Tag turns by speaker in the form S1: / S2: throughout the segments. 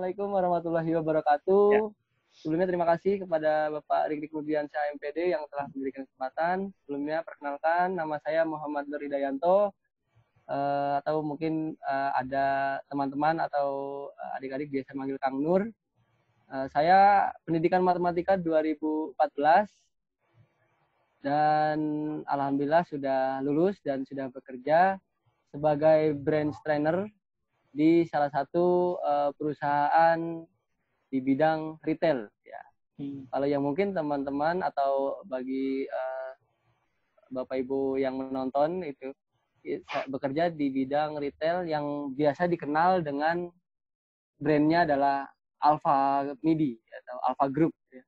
S1: Assalamualaikum warahmatullahi
S2: Ya.
S1: wabarakatuh. Sebelumnya terima kasih kepada Bapak Rikdik Nurdiansyah MPD yang telah memberikan kesempatan. Sebelumnya perkenalkan, nama saya Muhammad Nur Hidayanto. Atau mungkin ada teman-teman atau adik-adik biasa manggil Kang Nur. Saya pendidikan matematika 2014 dan alhamdulillah sudah lulus dan sudah bekerja sebagai branch trainer di salah satu perusahaan di bidang retail ya. Kalau yang mungkin teman-teman atau bagi Bapak Ibu yang menonton itu bekerja di bidang retail yang biasa dikenal dengan brandnya adalah Alpha Midi atau Alpha Group ya.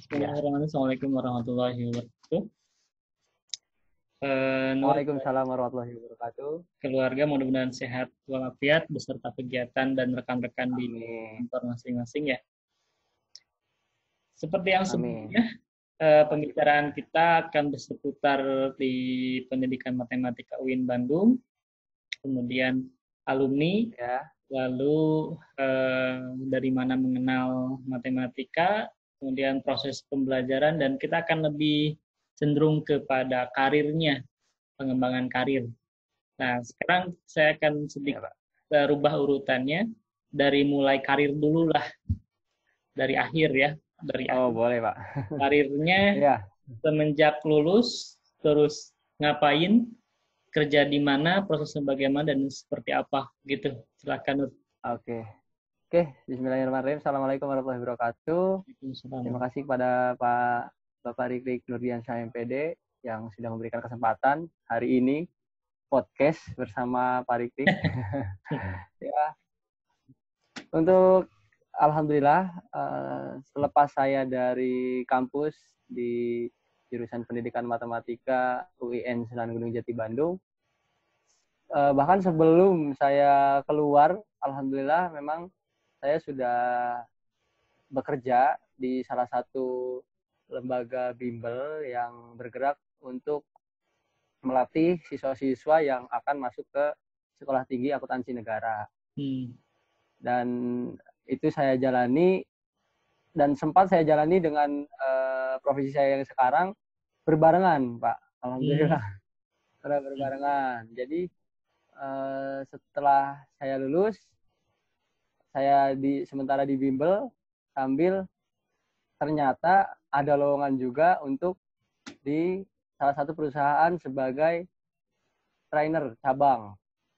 S2: Assalamualaikum warahmatullahi wabarakatuh. Nur,
S1: Waalaikumsalam warahmatullahi wabarakatuh.
S2: keluarga mudah-mudahan sehat walafiat beserta kegiatan dan rekan-rekan di kantor masing-masing ya. Seperti yang sebelumnya, pembicaraan kita akan berseputar di pendidikan matematika UIN Bandung, kemudian alumni,
S1: ya.
S2: Lalu dari mana mengenal matematika, kemudian proses pembelajaran, dan kita akan lebih cenderung kepada karirnya, pengembangan karir. Nah, sekarang saya akan sedikit rubah urutannya, dari mulai karir dulu lah, dari akhir ya. Dari akhir.
S1: Boleh Pak.
S2: Karirnya semenjak lulus, terus ngapain, kerja di mana, prosesnya bagaimana, dan seperti apa gitu. Silakan Nur.
S1: Oke, bismillahirrahmanirrahim. Assalamualaikum warahmatullahi wabarakatuh. Terima kasih kepada Bapak Rikdik Nurdiansyah MPD yang sudah memberikan kesempatan hari ini podcast bersama Pak Rikdik. Ya. Untuk alhamdulillah selepas saya dari kampus di jurusan Pendidikan Matematika UIN Sunan Gunung Jati Bandung, bahkan sebelum saya keluar, alhamdulillah memang saya sudah bekerja di salah satu lembaga bimbel yang bergerak untuk melatih siswa-siswa yang akan masuk ke Sekolah Tinggi Akuntansi Negara. Dan itu saya jalani, dan sempat saya jalani dengan profesi saya yang sekarang berbarengan, Pak. Alhamdulillah. Berbarengan. Jadi setelah saya lulus, saya sementara di bimbel sambil ternyata ada lowongan juga untuk di salah satu perusahaan sebagai trainer cabang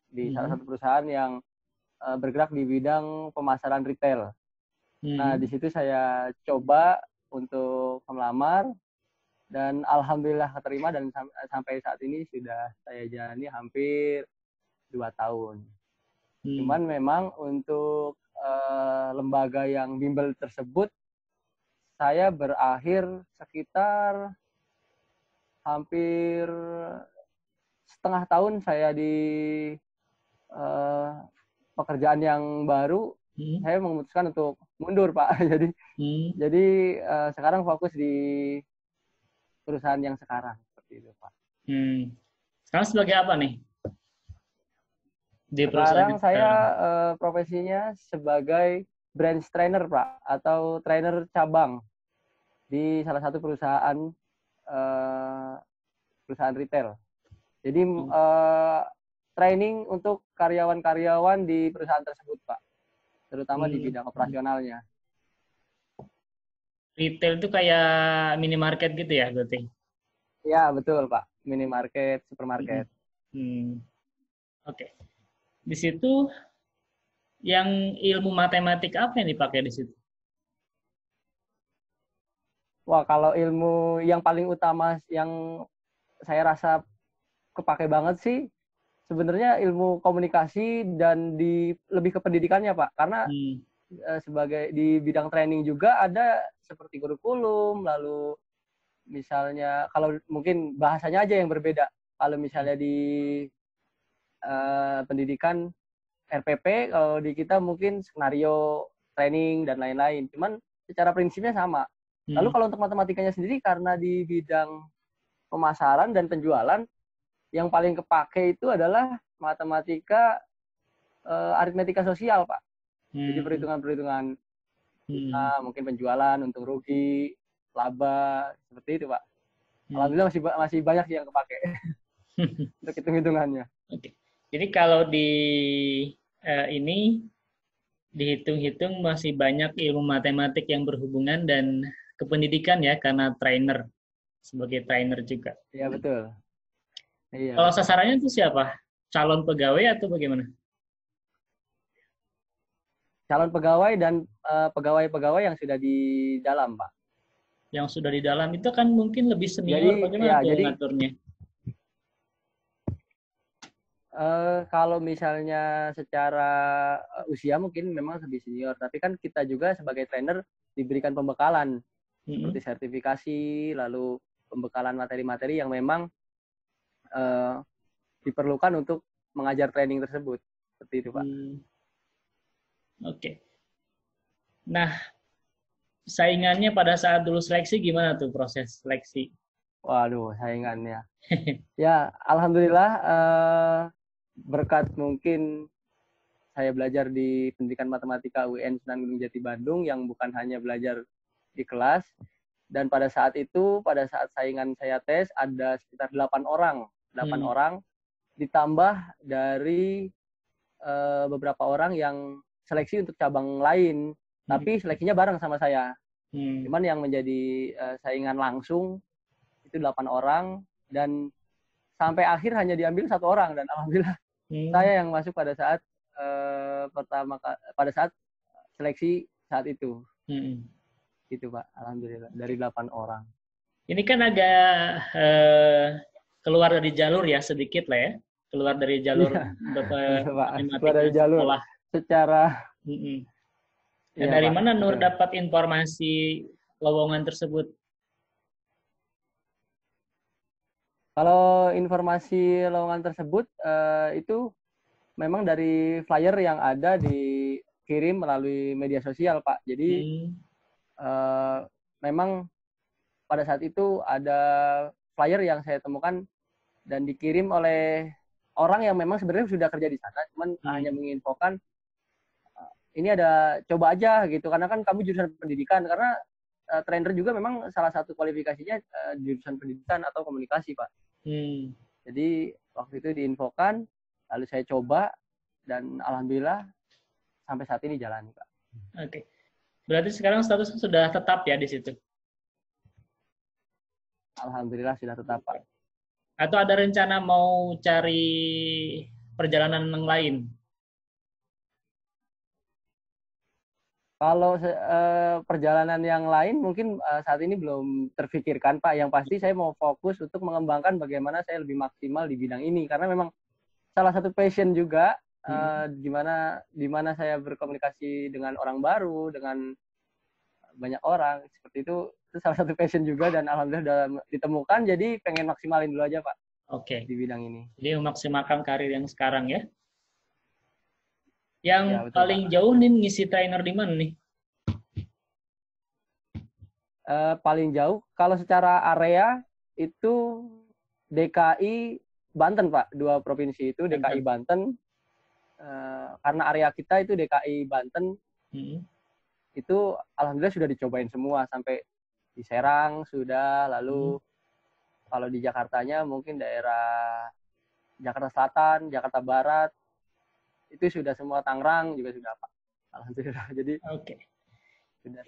S1: di salah satu perusahaan yang bergerak di bidang pemasaran retail. Nah, di situ saya coba untuk melamar dan alhamdulillah keterima, dan sampai saat ini sudah saya jalani hampir 2 tahun. Cuman memang untuk lembaga yang bimbel tersebut saya berakhir sekitar hampir setengah tahun saya di pekerjaan yang baru. Saya memutuskan untuk mundur, Pak. Jadi sekarang fokus di perusahaan yang sekarang seperti itu, Pak.
S2: Sekarang sebagai apa nih?
S1: Sekarang saya profesinya sebagai branch trainer, Pak, atau trainer cabang di salah satu perusahaan retail. Jadi training untuk karyawan-karyawan di perusahaan tersebut, Pak, terutama di bidang operasionalnya.
S2: Retail itu kayak minimarket gitu ya, berarti?
S1: Ya, betul, Pak. Minimarket, supermarket.
S2: Oke. Di situ yang ilmu matematik apa yang dipakai di situ?
S1: Wah, kalau ilmu yang paling utama yang saya rasa kepake banget sih sebenarnya ilmu komunikasi dan lebih ke pendidikannya, Pak. Karena sebagai di bidang training juga ada seperti kurikulum, lalu misalnya kalau mungkin bahasanya aja yang berbeda. Kalau misalnya di pendidikan RPP, kalau di kita mungkin skenario, training, dan lain-lain. Cuman secara prinsipnya sama. Lalu kalau untuk matematikanya sendiri, karena di bidang pemasaran dan penjualan, yang paling kepake itu adalah matematika aritmetika sosial, Pak. Jadi perhitungan-perhitungan mungkin penjualan, untung rugi, laba, seperti itu Pak. Alhamdulillah masih banyak sih yang kepake untuk hitung-hitungannya.
S2: Oke. Jadi kalau di ini dihitung-hitung masih banyak ilmu matematik yang berhubungan dan kependidikan ya, karena sebagai trainer juga.
S1: Iya betul. Iya.
S2: Kalau sasarannya itu siapa? Calon pegawai atau bagaimana?
S1: Calon pegawai dan pegawai-pegawai yang sudah di dalam, Pak.
S2: Yang sudah di dalam itu kan mungkin lebih senior, bagaimana tuh ngaturnya?
S1: Kalau misalnya secara usia mungkin memang lebih senior, tapi kan kita juga sebagai trainer diberikan pembekalan seperti sertifikasi, lalu pembekalan materi-materi yang memang diperlukan untuk mengajar training tersebut. Seperti itu, Pak.
S2: Oke. Nah, saingannya pada saat dulu seleksi gimana tuh proses seleksi?
S1: Waduh, saingannya. Ya, alhamdulillah berkat mungkin saya belajar di pendidikan matematika UIN Sunan Gunung Jati Bandung yang bukan hanya belajar di kelas, dan pada saat itu, pada saat saingan saya tes, ada sekitar 8 orang ditambah dari beberapa orang yang seleksi untuk cabang lain, tapi seleksinya bareng sama saya. Cuman yang menjadi saingan langsung itu 8 orang, dan sampai akhir hanya diambil 1 orang, dan alhamdulillah saya yang masuk pada saat pada saat seleksi saat itu. Gitu Pak, alhamdulillah dari 8 orang.
S2: Ini kan agak keluar dari jalur ya sedikit lah ya, keluar dari jalur
S1: keluar dari jalur sekolah. Secara.
S2: Dan dari mana Nur dapat informasi lowongan tersebut?
S1: Kalau informasi lowongan tersebut itu memang dari flyer yang ada dikirim melalui media sosial, Pak. Jadi memang pada saat itu ada flyer yang saya temukan dan dikirim oleh orang yang memang sebenarnya sudah kerja di sana, cuman hanya menginfokan ini ada coba aja gitu, karena kan kamu jurusan pendidikan, karena trainer juga memang salah satu kualifikasinya jurusan pendidikan atau komunikasi, Pak. Jadi waktu itu diinfokan, lalu saya coba, dan alhamdulillah sampai saat ini jalani, Pak.
S2: Oke. Berarti sekarang statusnya sudah tetap ya di situ?
S1: Alhamdulillah sudah tetap, Pak.
S2: Atau ada rencana mau cari perjalanan yang lain?
S1: Kalau perjalanan yang lain mungkin saat ini belum terfikirkan, Pak. Yang pasti saya mau fokus untuk mengembangkan bagaimana saya lebih maksimal di bidang ini, karena memang salah satu passion juga di mana saya berkomunikasi dengan orang baru, dengan banyak orang seperti itu salah satu passion juga, dan alhamdulillah sudah ditemukan, jadi pengen maksimalin dulu aja, Pak.
S2: Oke.
S1: Di bidang ini.
S2: Jadi memaksimalkan karir yang sekarang ya. Yang
S1: ya, betul,
S2: paling
S1: Pak.
S2: Jauh nih ngisi trainer di mana nih?
S1: Paling jauh kalau secara area itu DKI Banten, Pak. 2 provinsi itu DKI Banten. Karena area kita itu DKI Banten. Itu alhamdulillah sudah dicobain semua, sampai di Serang sudah, lalu kalau di Jakartanya mungkin daerah Jakarta Selatan, Jakarta Barat, itu sudah semua, Tangerang juga sudah, Pak. Alhamdulillah. Jadi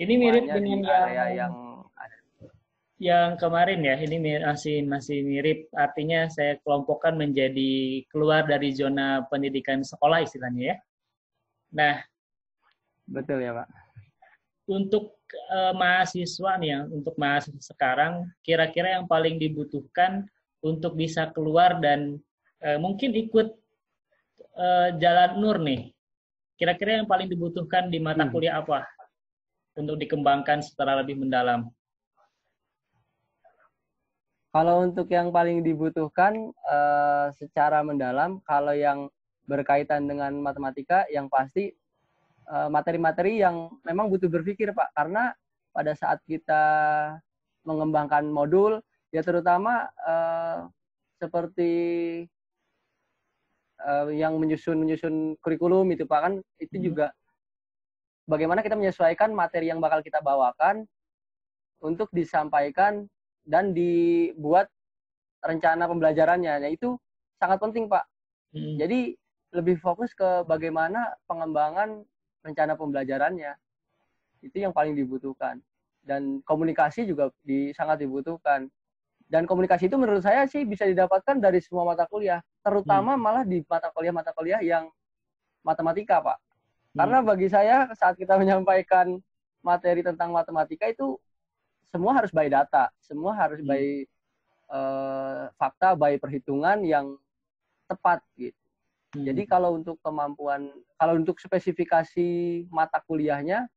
S2: ini mirip dengan
S1: yang ada.
S2: Yang kemarin ya, ini masih mirip, artinya saya kelompokkan menjadi keluar dari zona pendidikan sekolah istilahnya ya. Nah,
S1: betul ya, Pak.
S2: Untuk mahasiswa nih ya, untuk mahasiswa sekarang, kira-kira yang paling dibutuhkan untuk bisa keluar dan mungkin ikut jalan Nur nih, kira-kira yang paling dibutuhkan di mata kuliah apa untuk dikembangkan secara lebih mendalam?
S1: Kalau untuk yang paling dibutuhkan secara mendalam, kalau yang berkaitan dengan matematika, yang pasti materi-materi yang memang butuh berpikir, Pak. Karena pada saat kita mengembangkan modul, ya terutama seperti yang menyusun kurikulum itu, Pak, kan itu juga bagaimana kita menyesuaikan materi yang bakal kita bawakan untuk disampaikan dan dibuat rencana pembelajarannya. Nah, itu sangat penting, Pak. Jadi lebih fokus ke bagaimana pengembangan rencana pembelajarannya. Itu yang paling dibutuhkan. Dan komunikasi juga sangat dibutuhkan. Dan komunikasi itu menurut saya sih bisa didapatkan dari semua mata kuliah. Terutama malah di mata kuliah yang matematika, Pak. Karena bagi saya saat kita menyampaikan materi tentang matematika itu semua harus by data, semua harus by fakta, by perhitungan yang tepat gitu. Jadi kalau untuk kalau untuk spesifikasi mata kuliahnya,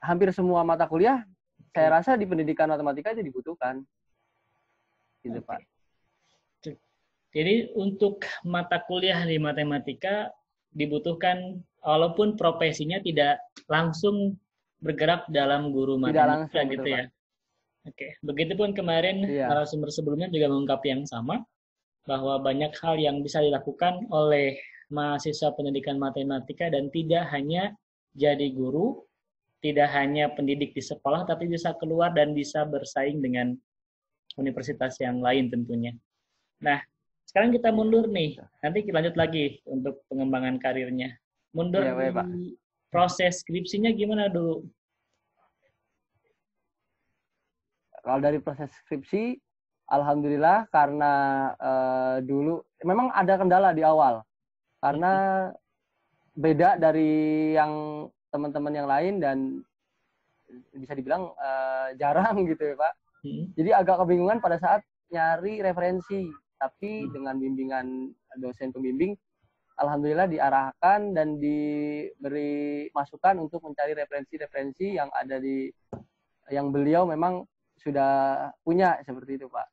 S1: hampir semua mata kuliah saya rasa di pendidikan matematika itu dibutuhkan. Gitu, Pak.
S2: Jadi untuk mata kuliah di matematika dibutuhkan walaupun profesinya tidak langsung bergerak dalam guru matematika gitu ya. Oke, begitupun kemarin narasumber sebelumnya juga mengungkap yang sama, bahwa banyak hal yang bisa dilakukan oleh mahasiswa pendidikan matematika dan tidak hanya jadi guru, tidak hanya pendidik di sekolah, tapi bisa keluar dan bisa bersaing dengan universitas yang lain tentunya. Nah, sekarang kita mundur nih, nanti kita lanjut lagi untuk pengembangan karirnya. Mundur di proses skripsinya gimana dulu?
S1: Kalau dari proses skripsi, alhamdulillah karena dulu memang ada kendala di awal. Karena beda dari yang teman-teman yang lain dan bisa dibilang jarang gitu ya, Pak. Jadi agak kebingungan pada saat nyari referensi. Tapi dengan bimbingan dosen pembimbing, alhamdulillah diarahkan dan diberi masukan untuk mencari referensi-referensi yang ada yang beliau memang sudah punya seperti itu, Pak.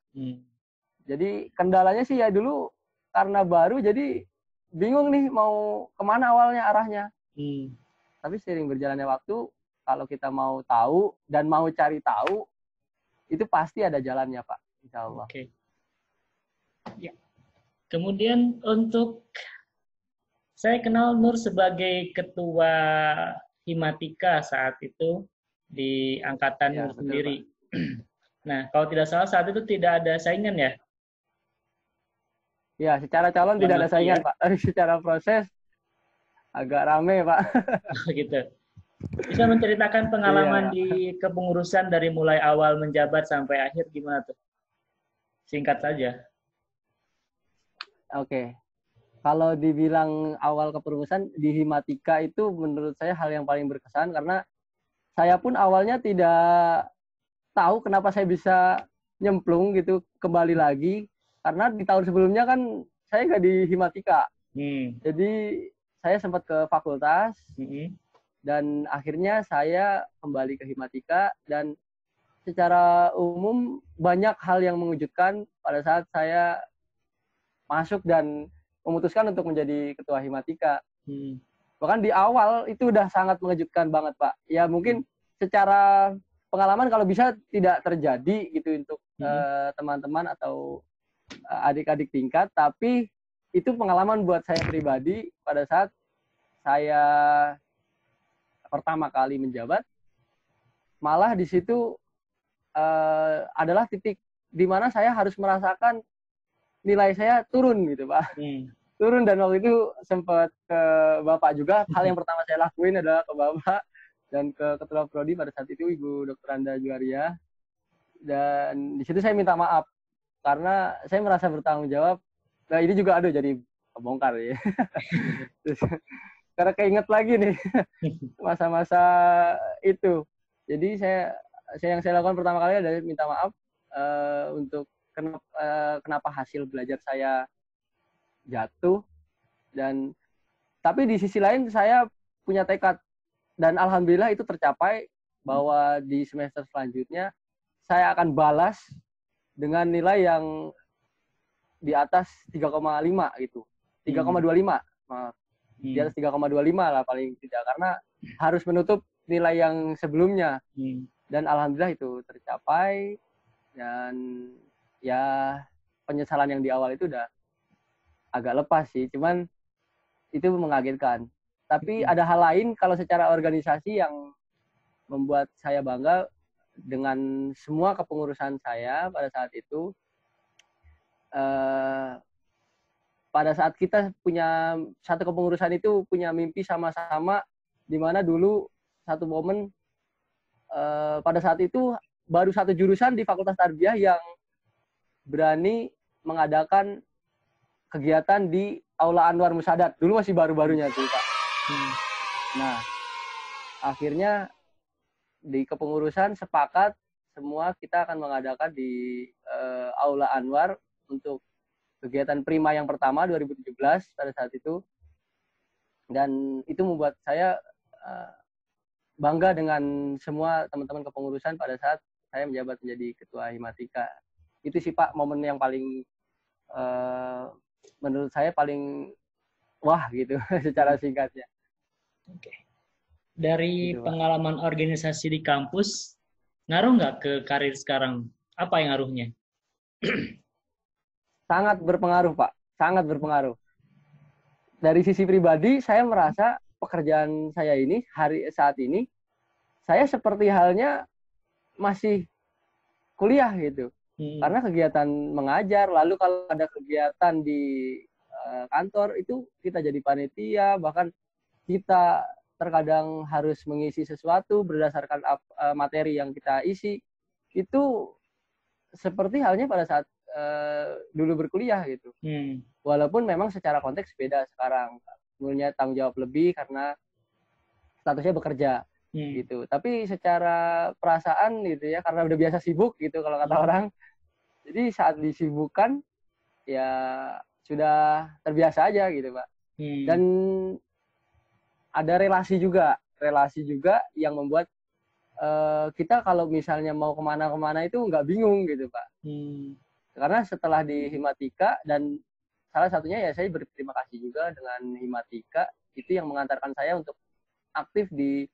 S1: Jadi kendalanya sih ya dulu karena baru jadi bingung nih mau kemana awalnya arahnya. Tapi seiring berjalannya waktu, kalau kita mau tahu dan mau cari tahu, itu pasti ada jalannya, Pak. Insya Allah.
S2: Oke. Ya. Kemudian untuk saya kenal Nur sebagai ketua Himatika saat itu di angkatan Nur sendiri. Nah, kalau tidak salah saat itu tidak ada saingan ya?
S1: Ya, secara calon tidak ada saingan, Pak. Tapi secara proses agak rame, Pak.
S2: Gitu. Bisa menceritakan pengalaman di kepengurusan dari mulai awal menjabat sampai akhir gimana tuh? Singkat saja.
S1: Oke. Kalau dibilang awal kepengurusan di Himatika itu menurut saya hal yang paling berkesan karena saya pun awalnya tidak tahu kenapa saya bisa nyemplung gitu kembali lagi karena di tahun sebelumnya kan saya nggak di Himatika. Jadi saya sempat ke fakultas dan akhirnya saya kembali ke Himatika dan secara umum banyak hal yang mengejutkan pada saat saya masuk dan memutuskan untuk menjadi ketua Himatika. Bahkan di awal itu udah sangat mengejutkan banget, Pak. Ya mungkin secara pengalaman kalau bisa tidak terjadi gitu untuk teman-teman atau adik-adik tingkat, tapi itu pengalaman buat saya pribadi pada saat saya pertama kali menjabat. Malah di situ adalah titik di mana saya harus merasakan nilai saya turun gitu, Pak. Turun dan waktu itu sempat ke Bapak juga. Hal yang pertama saya lakuin adalah ke Bapak dan ke Ketua Prodi pada saat itu Ibu Dr. Anda Juaria. Dan di situ saya minta maaf karena saya merasa bertanggung jawab. Nah, ini juga aduh jadi kebongkar ya. Terus, karena keinget lagi nih masa-masa itu. Jadi yang saya lakukan pertama kali adalah minta maaf untuk kenapa hasil belajar saya jatuh dan tapi di sisi lain saya punya tekad dan alhamdulillah itu tercapai bahwa di semester selanjutnya saya akan balas dengan nilai yang di atas 3,5 gitu. 3,25. Maaf. Di atas 3,25 lah paling tidak karena harus menutup nilai yang sebelumnya. Dan alhamdulillah itu tercapai dan ya penyesalan yang di awal itu udah agak lepas sih, cuman itu mengagetkan. Tapi ada hal lain kalau secara organisasi yang membuat saya bangga dengan semua kepengurusan saya pada saat itu. Pada saat kita punya satu kepengurusan itu punya mimpi sama-sama, di mana dulu satu momen pada saat itu baru satu jurusan di Fakultas Tarbiyah yang berani mengadakan kegiatan di Aula Anwar Musadat. Dulu masih baru-barunya tuh, Pak. Nah, akhirnya di kepengurusan sepakat semua kita akan mengadakan di Aula Anwar untuk kegiatan Prima yang pertama 2017 pada saat itu. Dan itu membuat saya bangga dengan semua teman-teman kepengurusan pada saat saya menjabat menjadi ketua Himatika. Itu sih Pak momen yang paling menurut saya paling wah gitu secara singkatnya.
S2: Oke. Dari
S1: Gitu, Pak.
S2: pengalaman organisasi di kampus, ngaruh nggak ke karir sekarang? Apa yang ngaruhnya?
S1: Sangat berpengaruh, Pak. Sangat berpengaruh. Dari sisi pribadi, saya merasa pekerjaan saya ini, saat ini, saya seperti halnya masih kuliah gitu. Karena kegiatan mengajar, lalu kalau ada kegiatan di kantor, itu kita jadi panitia, bahkan kita terkadang harus mengisi sesuatu berdasarkan materi yang kita isi. Itu seperti halnya pada saat dulu berkuliah gitu. Walaupun memang secara konteks beda sekarang. Punya tanggung jawab lebih karena statusnya bekerja gitu. Tapi secara perasaan gitu ya, karena udah biasa sibuk gitu kalau kata orang. Jadi saat disibukkan ya sudah terbiasa aja gitu, Pak. Dan ada relasi juga yang membuat kita kalau misalnya mau kemana-kemana itu nggak bingung gitu, Pak. Karena setelah di Himatika, dan salah satunya ya saya berterima kasih juga dengan Himatika, itu yang mengantarkan saya untuk aktif di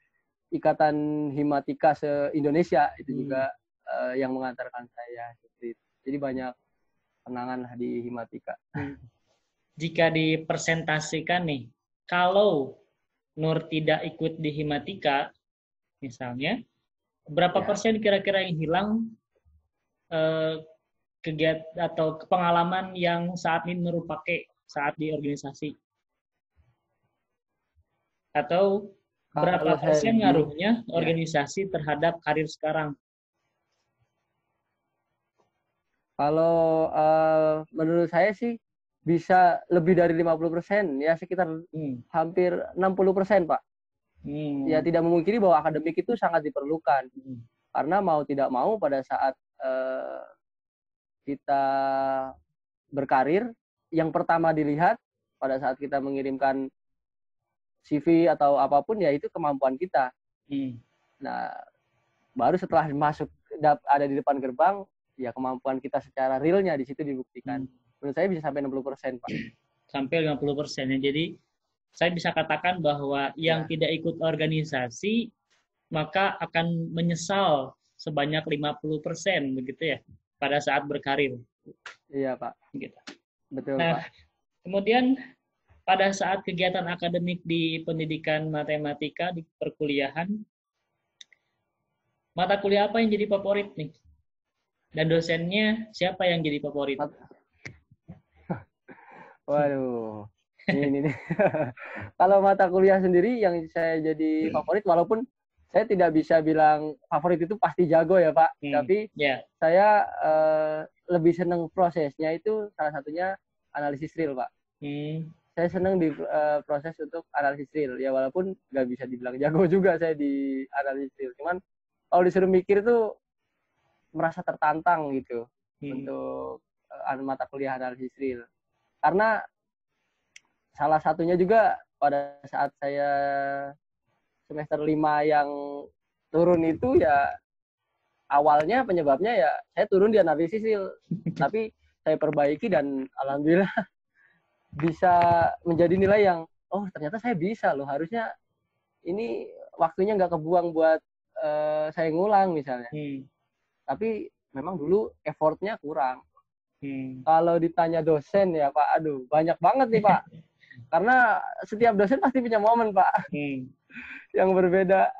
S1: Ikatan Himatika se-Indonesia, itu juga yang mengantarkan saya. Jadi banyak kenangan di Himatika.
S2: Jika dipresentasikan nih, kalau Nur tidak ikut di Himatika, misalnya, berapa persen kira-kira yang hilang kegiatan atau pengalaman yang saat ini Nur pakai saat di organisasi? Atau berapa persen ngaruhnya organisasi terhadap karir sekarang?
S1: Kalau menurut saya sih bisa lebih dari 50%, ya sekitar hampir 60%, Pak. Ya tidak memungkiri bahwa akademik itu sangat diperlukan. Karena mau tidak mau pada saat kita berkarir, yang pertama dilihat pada saat kita mengirimkan CV atau apapun ya itu kemampuan kita. Nah, baru setelah masuk ada di depan gerbang, ya kemampuan kita secara realnya di situ dibuktikan. Menurut saya bisa sampai 60%, Pak.
S2: Sampai 50% ya. Jadi saya bisa katakan bahwa yang tidak ikut organisasi maka akan menyesal sebanyak 50% begitu ya pada saat berkarir.
S1: Iya, Pak.
S2: Gitu.
S1: Betul,
S2: nah,
S1: Pak.
S2: Kemudian pada saat kegiatan akademik di pendidikan matematika di perkuliahan, mata kuliah apa yang jadi favorit nih? Dan dosennya siapa yang jadi favorit?
S1: Waduh, ini nih. Kalau mata kuliah sendiri yang saya jadi favorit, walaupun saya tidak bisa bilang favorit itu pasti jago ya Pak, tapi saya lebih senang prosesnya, itu salah satunya analisis real Pak. Saya senang di proses untuk analisis real, ya walaupun nggak bisa dibilang jago juga saya di analisis real, cuman kalau disuruh mikir tuh merasa tertantang gitu untuk mata kuliah analisis real. Karena salah satunya juga pada saat saya semester 5 yang turun itu ya awalnya penyebabnya ya saya turun di analisis real. Tapi saya perbaiki dan alhamdulillah bisa menjadi nilai yang oh ternyata saya bisa loh, harusnya ini waktunya nggak kebuang buat saya ngulang misalnya. Tapi memang dulu effortnya kurang. Kalau ditanya dosen ya Pak, aduh banyak banget nih Pak. Karena setiap dosen pasti punya momen, Pak, yang berbeda.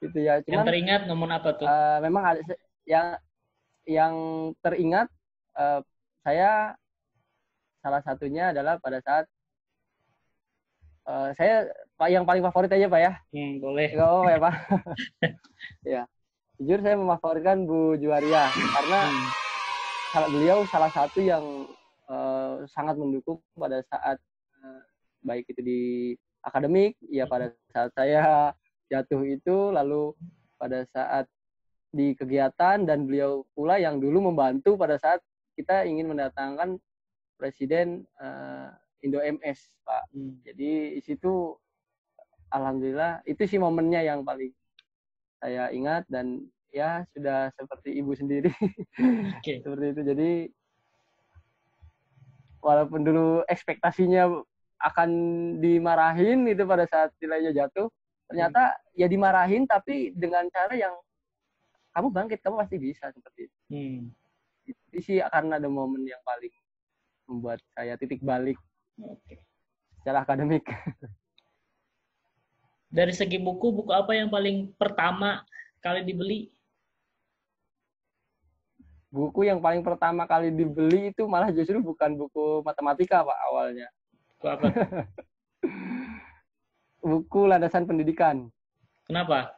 S1: Gitu ya. Cuman,
S2: yang teringat momen apa tuh?
S1: Memang ada yang teringat, saya salah satunya adalah pada saat saya yang paling favorit aja, Pak ya.
S2: Boleh.
S1: Nggak apa-apa ya, Pak. Ya, jujur saya memfavoritkan Bu Juwaria karena beliau salah satu yang sangat mendukung pada saat baik itu di akademik, ya pada saat saya jatuh itu, lalu pada saat di kegiatan, dan beliau pula yang dulu membantu pada saat kita ingin mendatangkan Presiden Indo MS, Pak. Jadi di situ alhamdulillah itu sih momennya yang paling saya ingat, dan ya sudah seperti ibu sendiri. Seperti itu. Jadi walaupun dulu ekspektasinya akan dimarahin itu pada saat nilainya jatuh, ternyata ya dimarahin tapi dengan cara yang kamu bangkit, kamu pasti bisa, seperti itu. Itu sih karena ada momen yang paling membuat saya titik balik secara akademik.
S2: Dari segi buku apa yang paling pertama kali dibeli?
S1: Buku yang paling pertama kali dibeli itu malah justru bukan buku matematika, Pak, awalnya.
S2: Buku apa?
S1: Buku landasan pendidikan.
S2: Kenapa?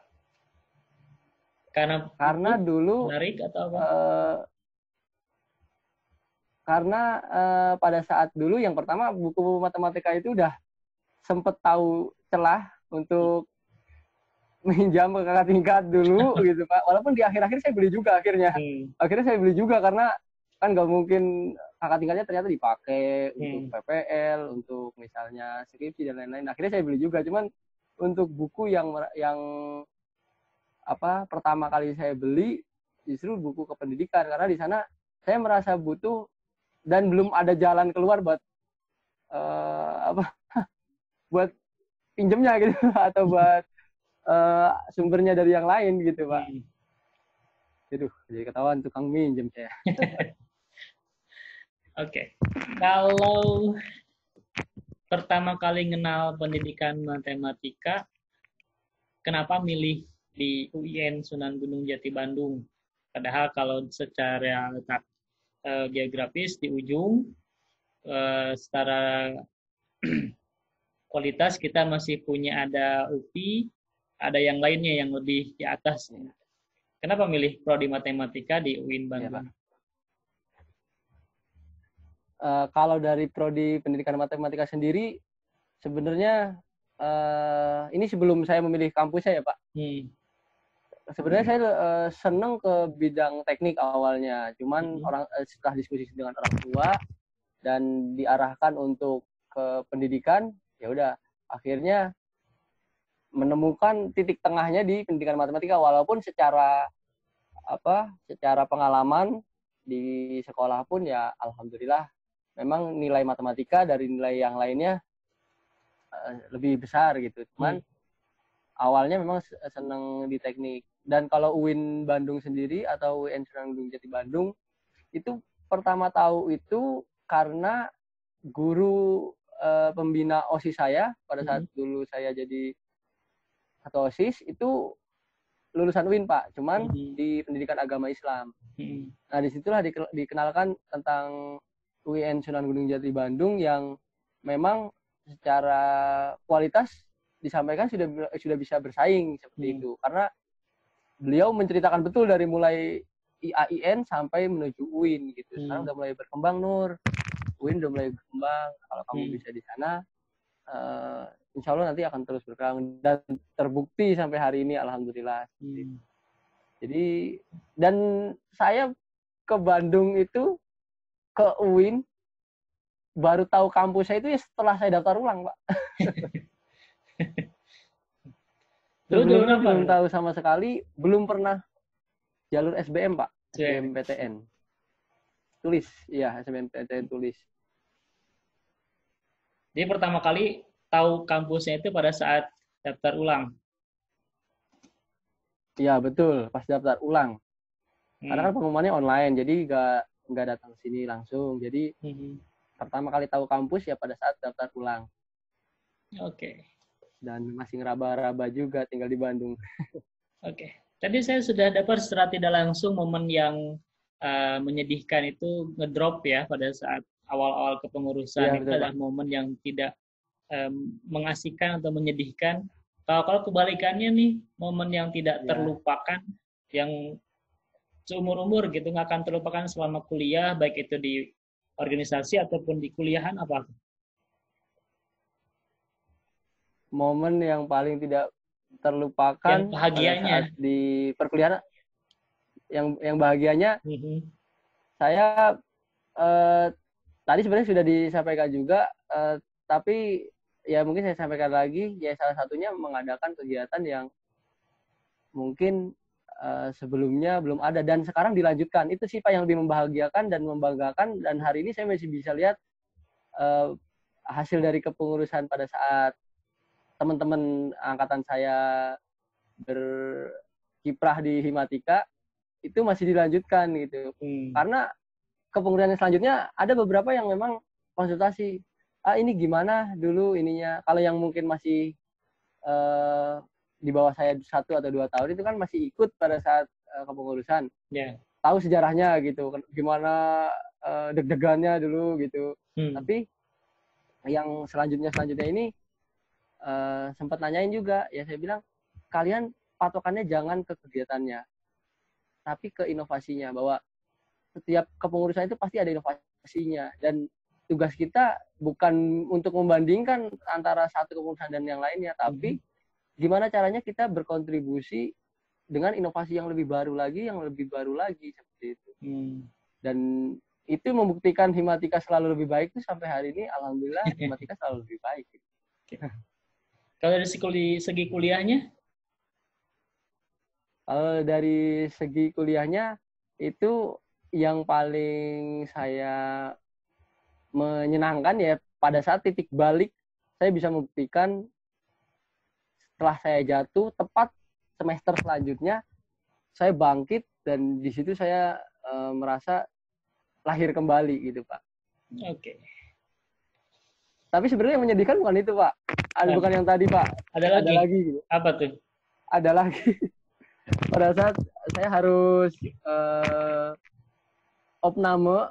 S2: Karena
S1: dulu
S2: menarik atau apa?
S1: Karena pada saat dulu yang pertama buku matematika itu udah sempet tahu celah untuk minjam ke kakak tingkat dulu gitu, Pak. Walaupun di akhir-akhir saya beli juga akhirnya. Akhirnya saya beli juga karena kan nggak mungkin kakak tingkatnya ternyata dipakai untuk PPL, untuk misalnya skripsi dan lain-lain. Akhirnya saya beli juga. Cuman untuk buku yang pertama kali saya beli justru buku kependidikan, karena di sana saya merasa butuh dan belum ada jalan keluar buat buat pinjemnya gitu atau buat sumbernya dari yang lain gitu, Pak. Aduh, jadi ketahuan tukang minjem saya.
S2: Oke. Kalau pertama kali kenal pendidikan matematika, kenapa milih di UIN Sunan Gunung Jati Bandung? Padahal kalau secara letak geografis di ujung, secara kualitas kita masih punya ada UPI, ada yang lainnya yang lebih di atas. Kenapa milih prodi matematika di UIN Bandung?
S1: Kalau dari prodi pendidikan matematika sendiri, sebenarnya ini sebelum saya memilih kampusnya ya, Pak. Sebenarnya saya seneng ke bidang teknik awalnya, cuman setelah diskusi dengan orang tua dan diarahkan untuk ke pendidikan, ya udah akhirnya menemukan titik tengahnya di pendidikan matematika, walaupun secara pengalaman di sekolah pun ya alhamdulillah memang nilai matematika dari nilai yang lainnya lebih besar gitu. Cuman awalnya memang seneng di teknik. Dan kalau UIN Bandung sendiri atau UIN Sunan Gunung Jati Bandung itu pertama tahu itu karena guru pembina OSIS saya pada saat dulu saya jadi ketua OSIS itu lulusan UIN, Pak, cuman di pendidikan agama Islam. Nah, disitulah dikenalkan tentang UIN Sunan Gunung Jati Bandung yang memang secara kualitas disampaikan sudah bisa bersaing seperti itu. Karena beliau menceritakan betul dari mulai IAIN sampai menuju UIN gitu. Sekarang udah mulai berkembang, Nur. UIN udah mulai berkembang. Kalau kamu bisa di sana, insya Allah nanti akan terus berkembang, dan terbukti sampai hari ini alhamdulillah. Jadi, dan saya ke Bandung itu, ke UIN baru tahu kampusnya itu ya setelah saya daftar ulang, Pak. Sebelumnya belum tahu sama sekali, belum pernah jalur SBM, Pak. SBMPTN tulis, iya, SBMPTN tulis.
S2: Jadi pertama kali tahu kampusnya itu pada saat daftar ulang.
S1: Iya, betul, pas daftar ulang. Karena kan pengumumannya online, jadi nggak datang sini langsung. Jadi pertama kali tahu kampus ya pada saat daftar ulang.
S2: Oke.
S1: Dan masih ngeraba-raba juga tinggal di Bandung.
S2: Oke. Tadi saya sudah dapat secara tidak langsung momen yang menyedihkan itu ngedrop ya pada saat awal-awal kepengurusan.
S1: Iya,
S2: Itu
S1: betul, Pak.
S2: adalah momen yang tidak mengasihkan atau menyedihkan. Kalau kebalikannya nih, momen yang tidak
S1: Ya.
S2: terlupakan, yang seumur-umur gitu, nggak akan terlupakan selama kuliah, baik itu di organisasi ataupun di kuliahan, apa?
S1: Momen yang paling tidak terlupakan
S2: Yang
S1: pada
S2: bahagianya.
S1: saat di perkuliahan, yang bahagianya, saya tadi sebenarnya sudah disampaikan juga, tapi ya mungkin saya sampaikan lagi, ya salah satunya mengadakan kegiatan yang mungkin sebelumnya belum ada dan sekarang dilanjutkan. Itu sih Pak yang lebih membahagiakan dan membanggakan, dan hari ini saya masih bisa lihat hasil dari kepengurusan pada saat teman-teman angkatan saya berkiprah di Himatika itu masih dilanjutkan gitu. Karena kepengurusan selanjutnya ada beberapa yang memang konsultasi, ini gimana dulu ininya. Kalau yang mungkin masih di bawah saya 1 atau 2 tahun itu kan masih ikut pada saat kepengurusan.
S2: Yeah.
S1: Tahu sejarahnya gitu, gimana deg-degannya dulu gitu. Tapi yang selanjutnya ini sempat nanyain juga, ya saya bilang, kalian patokannya jangan ke kegiatannya, tapi ke inovasinya, bahwa setiap kepengurusan itu pasti ada inovasinya, dan tugas kita bukan untuk membandingkan antara satu kepengurusan dan yang lainnya, tapi gimana caranya kita berkontribusi dengan inovasi yang lebih baru lagi, seperti itu. Dan itu membuktikan Himatika selalu lebih baik tuh sampai hari ini, alhamdulillah Himatika selalu lebih baik.
S2: Kalau dari segi kuliahnya?
S1: Kalau dari segi kuliahnya, itu yang paling saya menyenangkan ya pada saat titik balik saya bisa membuktikan setelah saya jatuh, tepat semester selanjutnya saya bangkit, dan di situ saya merasa lahir kembali gitu Pak.
S2: Oke.
S1: Tapi sebenarnya yang menyedihkan bukan itu Pak, bukan yang tadi Pak.
S2: Ada
S1: lagi gitu.
S2: Apa tuh?
S1: Ada lagi. Pada saat saya harus opname,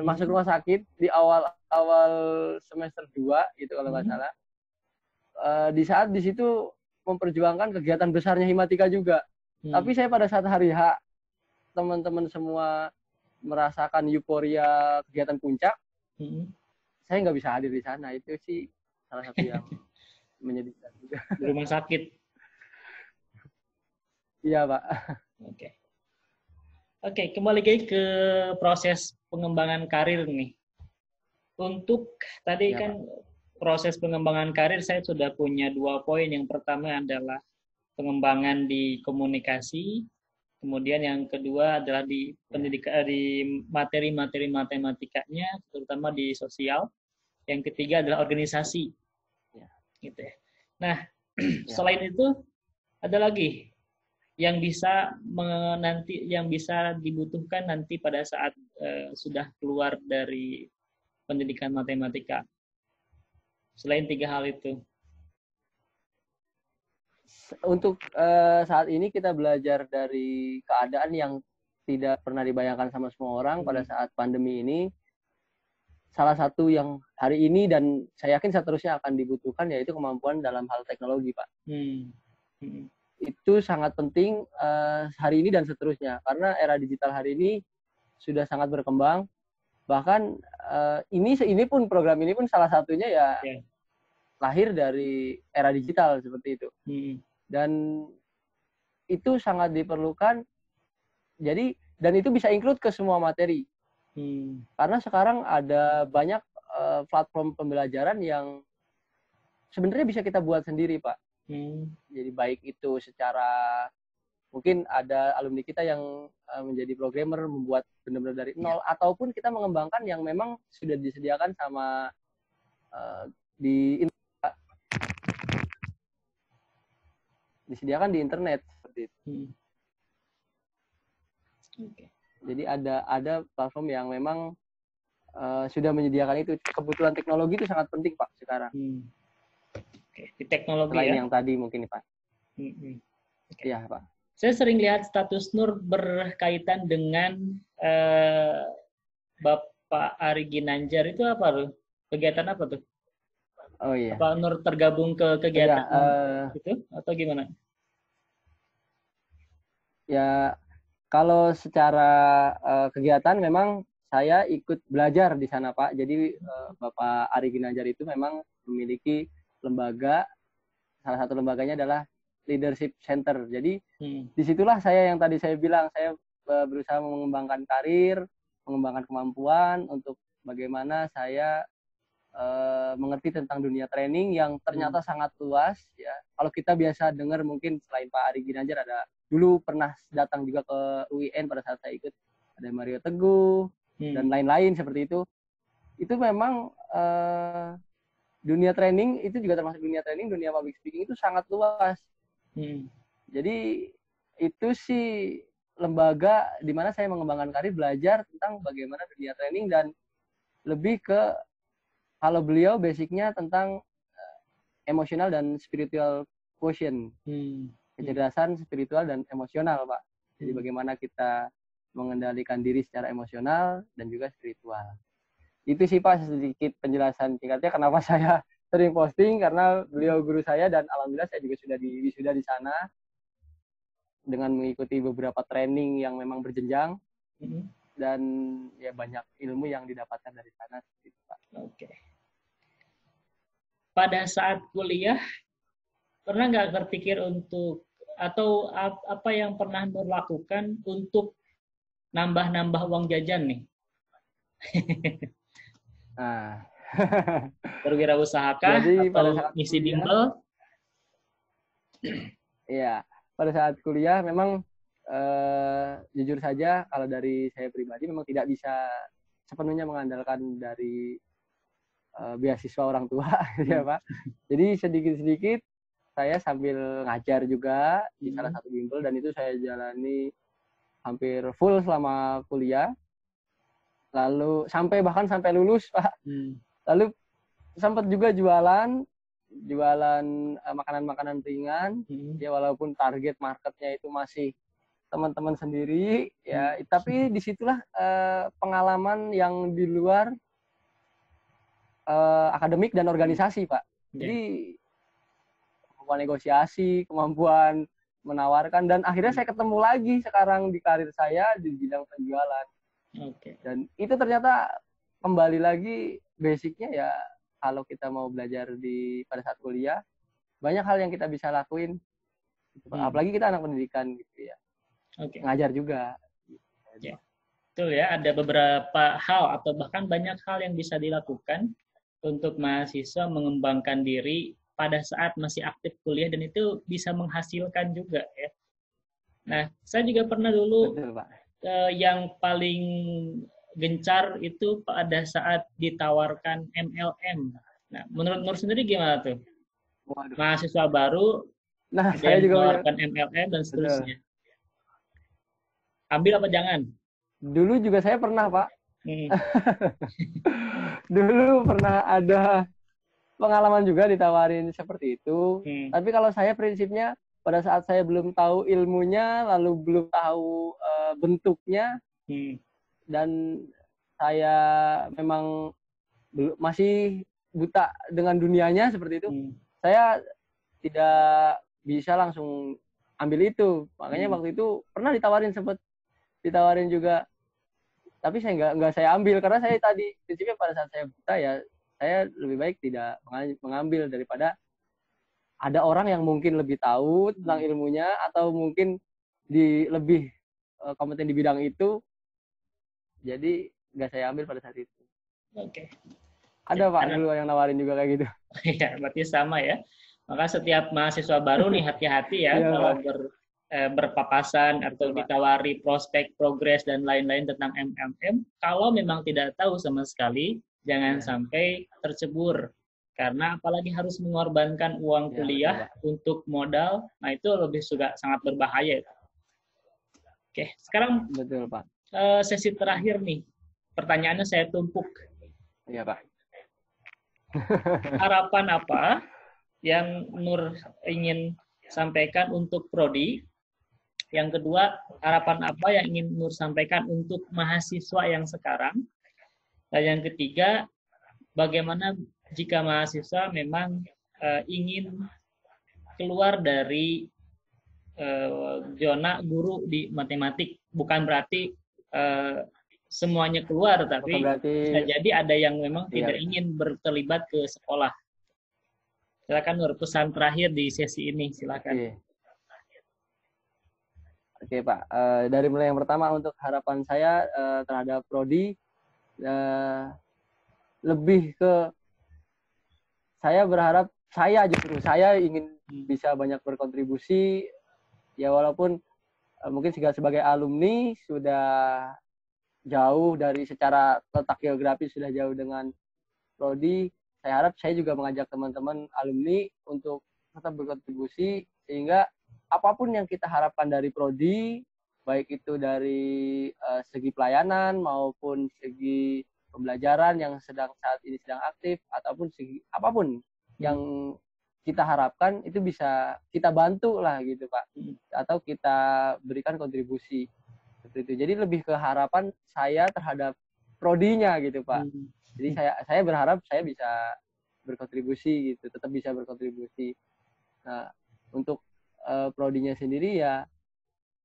S1: masuk rumah sakit di awal semester 2 gitu kalau nggak salah. Di saat di situ memperjuangkan kegiatan besarnya Himatika juga. Tapi saya pada saat hari H, teman-teman semua merasakan euforia kegiatan puncak, saya nggak bisa hadir di sana. Itu sih salah satu yang menyedihkan juga.
S2: Di rumah sakit?
S1: Iya Pak.
S2: Oke, kembali lagi ke proses pengembangan karir nih. Untuk tadi ya, kan Pak, proses pengembangan karir saya sudah punya 2 poin. Yang pertama adalah pengembangan di komunikasi, kemudian yang kedua adalah di pendidikan, di materi-materi matematikanya, terutama di sosial. Yang ketiga adalah organisasi, gitu ya. Nah, selain itu ada lagi yang bisa yang bisa dibutuhkan nanti pada saat sudah keluar dari pendidikan matematika. Selain 3 hal itu.
S1: Untuk saat ini kita belajar dari keadaan yang tidak pernah dibayangkan sama semua orang pada saat pandemi ini. Salah satu yang hari ini dan saya yakin seterusnya akan dibutuhkan yaitu kemampuan dalam hal teknologi, Pak. Itu sangat penting hari ini dan seterusnya, karena era digital hari ini sudah sangat berkembang. Bahkan ini pun program ini pun salah satunya ya lahir dari era digital seperti itu. Dan itu sangat diperlukan. Jadi, dan itu bisa include ke semua materi. Karena sekarang ada banyak platform pembelajaran yang sebenarnya bisa kita buat sendiri, Pak. Jadi baik itu secara, mungkin ada alumni kita yang menjadi programmer, membuat benar-benar dari nol, ataupun kita mengembangkan yang memang sudah disediakan sama disediakan di internet seperti itu. Jadi ada platform yang memang sudah menyediakan itu. Kebutuhan teknologi itu sangat penting Pak sekarang.
S2: Oke, di teknologi
S1: selain
S2: ya.
S1: yang tadi mungkin Pak.
S2: Okay.
S1: Iya Pak.
S2: Saya sering lihat status Nur berkaitan dengan Bapak Ari Ginanjar itu apa tuh? Kegiatan apa tuh?
S1: Oh iya.
S2: Apa Nur tergabung ke kegiatan itu atau gimana?
S1: Ya kalau secara kegiatan memang saya ikut belajar di sana Pak. Jadi Bapak Ari Ginanjar itu memang memiliki lembaga, salah satu lembaganya adalah Leadership Center. Jadi disitulah saya yang tadi saya bilang, saya berusaha mengembangkan karir, mengembangkan kemampuan untuk bagaimana saya mengerti tentang dunia training yang ternyata sangat luas ya. Kalau kita biasa dengar mungkin selain Pak Ari Ginanjar ada dulu pernah datang juga ke UIN pada saat saya ikut, ada Mario Teguh dan lain-lain seperti itu. Itu memang dunia training itu juga termasuk dunia training, dunia public speaking itu sangat luas. Jadi itu sih lembaga di mana saya mengembangkan karir, belajar tentang bagaimana dunia training dan lebih ke kalau beliau basicnya tentang emosional dan spiritual quotient, kecerdasan spiritual dan emosional Pak. Jadi bagaimana kita mengendalikan diri secara emosional dan juga spiritual. Itu sih Pak sedikit penjelasan singkatnya kenapa saya sering posting, karena beliau guru saya dan alhamdulillah saya juga sudah wisuda di sana dengan mengikuti beberapa training yang memang berjenjang dan ya banyak ilmu yang didapatkan dari sana gitu Pak.
S2: Oke. Pada saat kuliah pernah nggak terpikir untuk atau apa yang pernah Nur lakukan untuk nambah-nambah uang jajan nih? Berwirausaha atau ngisi bimbel?
S1: Iya, pada saat kuliah memang jujur saja kalau dari saya pribadi memang tidak bisa sepenuhnya mengandalkan dari beasiswa orang tua ya Pak. Jadi sedikit-sedikit saya sambil ngajar juga di salah satu bimbel dan itu saya jalani hampir full selama kuliah. Lalu bahkan sampai lulus Pak. Lalu sempat juga jualan makanan-makanan ringan ya, walaupun target marketnya itu masih teman-teman sendiri ya, tapi disitulah pengalaman yang di luar akademik dan organisasi Pak. Jadi kemampuan negosiasi, kemampuan menawarkan, dan akhirnya saya ketemu lagi sekarang di karir saya di bidang penjualan. Dan itu ternyata kembali lagi basicnya ya, kalau kita mau belajar pada saat kuliah banyak hal yang kita bisa lakuin, apalagi kita anak pendidikan gitu ya. Ngajar juga.
S2: Betul ya, ada beberapa hal atau bahkan banyak hal yang bisa dilakukan untuk mahasiswa mengembangkan diri pada saat masih aktif kuliah dan itu bisa menghasilkan juga ya. Nah, saya juga pernah dulu yang paling gencar itu pada saat ditawarkan MLM. Nah, menurut Nur sendiri gimana tuh? Mahasiswa baru,
S1: saya juga
S2: menawarkan MLM dan seterusnya. Ambil apa jangan?
S1: Dulu juga saya pernah Pak. Dulu pernah ada pengalaman juga ditawarin seperti itu. Tapi kalau saya prinsipnya pada saat saya belum tahu ilmunya, lalu belum tahu bentuknya, dan saya memang masih buta dengan dunianya seperti itu, saya tidak bisa langsung ambil itu. Makanya waktu itu pernah sempat ditawarin juga. Tapi saya nggak saya ambil karena saya tadi prinsipnya pada saat saya buta ya, saya lebih baik tidak mengambil daripada ada orang yang mungkin lebih tahu tentang ilmunya atau mungkin lebih kompeten di bidang itu. Jadi nggak saya ambil pada saat itu. Ada Pak dulu yang nawarin juga kayak gitu.
S2: Iya, berarti sama ya. Maka setiap mahasiswa baru nih hati-hati ya kalau berpapasan atau ditawari prospek, progres dan lain-lain tentang MLM. Kalau memang tidak tahu sama sekali, jangan sampai tercebur. Karena apalagi harus mengorbankan uang kuliah untuk modal, nah itu lebih juga sangat berbahaya. Oke, sekarang
S1: betul Pak.
S2: Sesi terakhir nih. Pertanyaannya saya tumpuk.
S1: Iya, Pak.
S2: Harapan apa yang Nur ingin sampaikan untuk prodi? Yang kedua, harapan apa yang ingin Nur sampaikan untuk mahasiswa yang sekarang? Dan yang ketiga, bagaimana jika mahasiswa memang ingin keluar dari zona guru di matematik? Bukan berarti semuanya keluar, tapi bisa jadi ada yang memang tidak ingin berterlibat ke sekolah. Silakan Nur, pesan terakhir di sesi ini, silakan.
S1: Oke, Pak. Dari mulai yang pertama, untuk harapan saya terhadap prodi, lebih ke saya berharap saya ingin bisa banyak berkontribusi, ya walaupun mungkin sebagai alumni sudah jauh dari secara letak geografis, sudah jauh dengan prodi. Saya harap saya juga mengajak teman-teman alumni untuk tetap berkontribusi, sehingga apapun yang kita harapkan dari prodi, baik itu dari segi pelayanan maupun segi pembelajaran yang saat ini sedang aktif, ataupun segi apapun yang kita harapkan, itu bisa kita bantu lah gitu, Pak, atau kita berikan kontribusi seperti itu. Jadi lebih ke harapan saya terhadap prodinya gitu, Pak. Jadi saya berharap saya bisa berkontribusi gitu, tetap bisa berkontribusi. Nah, untuk prodinya sendiri ya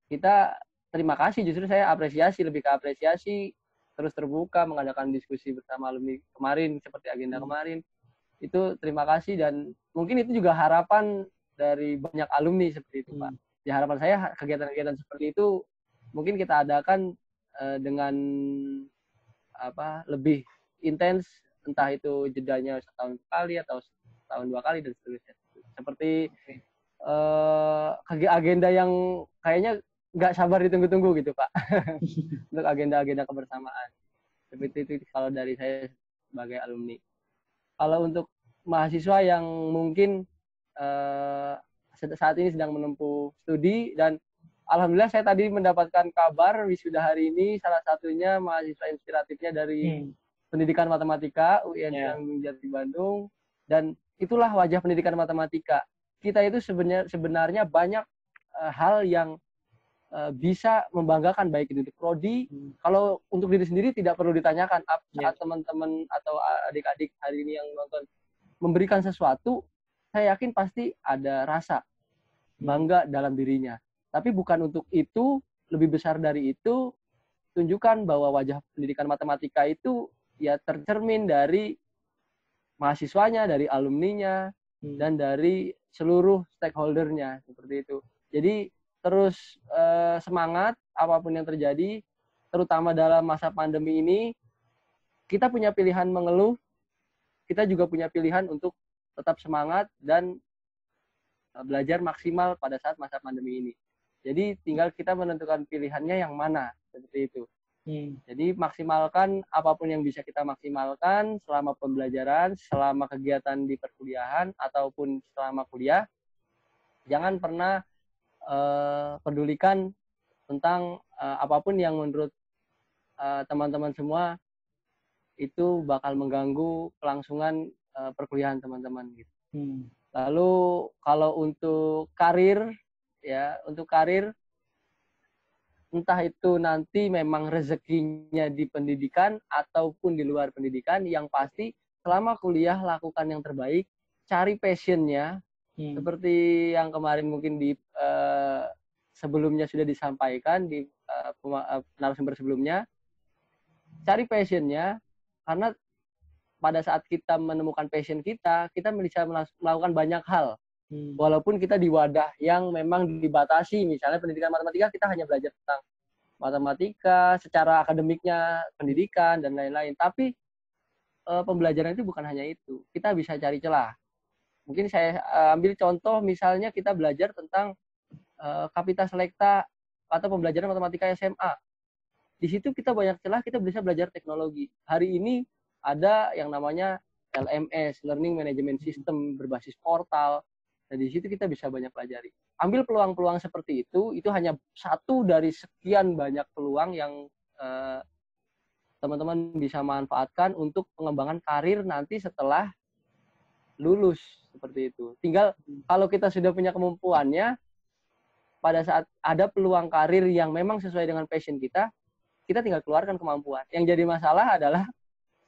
S1: kita terima kasih, justru saya lebih ke apresiasi, terus terbuka mengadakan diskusi bersama alumni kemarin seperti agenda kemarin. Itu terima kasih, dan mungkin itu juga harapan dari banyak alumni seperti itu, Pak. Ya, harapan saya kegiatan-kegiatan seperti itu mungkin kita adakan dengan lebih intens, entah itu jedanya setahun sekali atau setahun 2 kali dan seterusnya. Seperti agenda yang kayaknya nggak sabar ditunggu-tunggu gitu, Pak. Untuk agenda-agenda kebersamaan. Seperti itu kalau dari saya sebagai alumni. Kalau untuk mahasiswa yang mungkin saat ini sedang menempuh studi, dan alhamdulillah saya tadi mendapatkan kabar wisuda hari ini, salah satunya mahasiswa inspiratifnya dari pendidikan matematika UIN Jati Bandung, dan itulah wajah pendidikan matematika. Kita itu sebenarnya banyak hal yang bisa membanggakan, baik itu untuk prodi. Kalau untuk diri sendiri tidak perlu ditanyakan. Saat teman-teman atau adik-adik hari ini yang nonton memberikan sesuatu, saya yakin pasti ada rasa bangga dalam dirinya. Tapi bukan untuk itu, lebih besar dari itu, tunjukkan bahwa wajah pendidikan matematika itu ya tercermin dari mahasiswanya, dari alumninya, dan dari seluruh stakeholdernya, seperti itu. Jadi terus semangat apapun yang terjadi, terutama dalam masa pandemi ini. Kita punya pilihan mengeluh, kita juga punya pilihan untuk tetap semangat dan belajar maksimal pada saat masa pandemi ini. Jadi tinggal kita menentukan pilihannya yang mana, seperti itu. Jadi maksimalkan apapun yang bisa kita maksimalkan selama pembelajaran, selama kegiatan di perkuliahan ataupun selama kuliah. Jangan pernah pedulikan tentang apapun yang menurut teman-teman semua itu bakal mengganggu kelangsungan perkuliahan teman-teman gitu. Lalu kalau untuk karir, ya untuk karir, entah itu nanti memang rezekinya di pendidikan ataupun di luar pendidikan, yang pasti selama kuliah lakukan yang terbaik, cari passionnya, seperti yang kemarin mungkin di sebelumnya sudah disampaikan di narasumber sebelumnya. Cari passionnya, karena pada saat kita menemukan passion kita bisa melakukan banyak hal. Walaupun kita di wadah yang memang dibatasi, misalnya pendidikan matematika, kita hanya belajar tentang matematika, secara akademiknya, pendidikan, dan lain-lain. Tapi pembelajaran itu bukan hanya itu. Kita bisa cari celah. Mungkin saya ambil contoh, misalnya kita belajar tentang Kapita Selekta atau pembelajaran matematika SMA. Di situ kita banyak celah, kita bisa belajar teknologi. Hari ini ada yang namanya LMS, Learning Management System, berbasis portal. Dan di situ kita bisa banyak pelajari. Ambil peluang-peluang seperti itu hanya satu dari sekian banyak peluang yang teman-teman bisa manfaatkan untuk pengembangan karir nanti setelah lulus, seperti itu. Tinggal kalau kita sudah punya kemampuannya, pada saat ada peluang karir yang memang sesuai dengan passion kita, kita tinggal keluarkan kemampuan. Yang jadi masalah adalah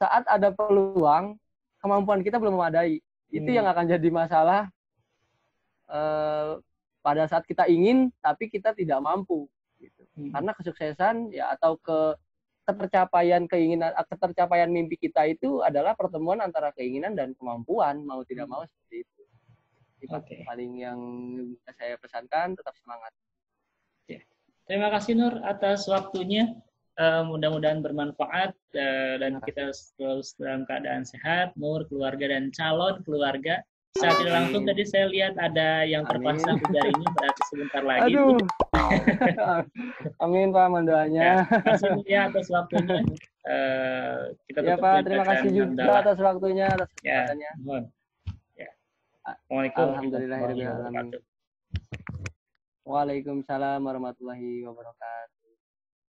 S1: saat ada peluang, kemampuan kita belum memadai. Itu yang akan jadi masalah pada saat kita ingin, tapi kita tidak mampu. Gitu. Karena kesuksesan ya atau ketercapaian keinginan, ketercapaian mimpi kita itu adalah pertemuan antara keinginan dan kemampuan, mau tidak mau seperti itu. Paling yang bisa saya pesankan, tetap semangat.
S2: Ya. Terima kasih Nur atas waktunya. Mudah-mudahan bermanfaat dan kita selalu dalam keadaan sehat, Nur, keluarga dan calon keluarga. Saat tidak langsung tadi saya lihat ada yang terpasang di jarinya, berarti sebentar lagi.
S1: Aduh. Amin Pak, mohon doanya.
S2: Terima kasih ya atas waktunya. Kita
S1: ya Pak, terima kasih juga atas waktunya, atas kesempatannya.
S2: Ya. Assalamualaikum.
S1: Alhamdulillahirrahmanirrahim. Waalaikumsalam warahmatullahi wabarakatuh.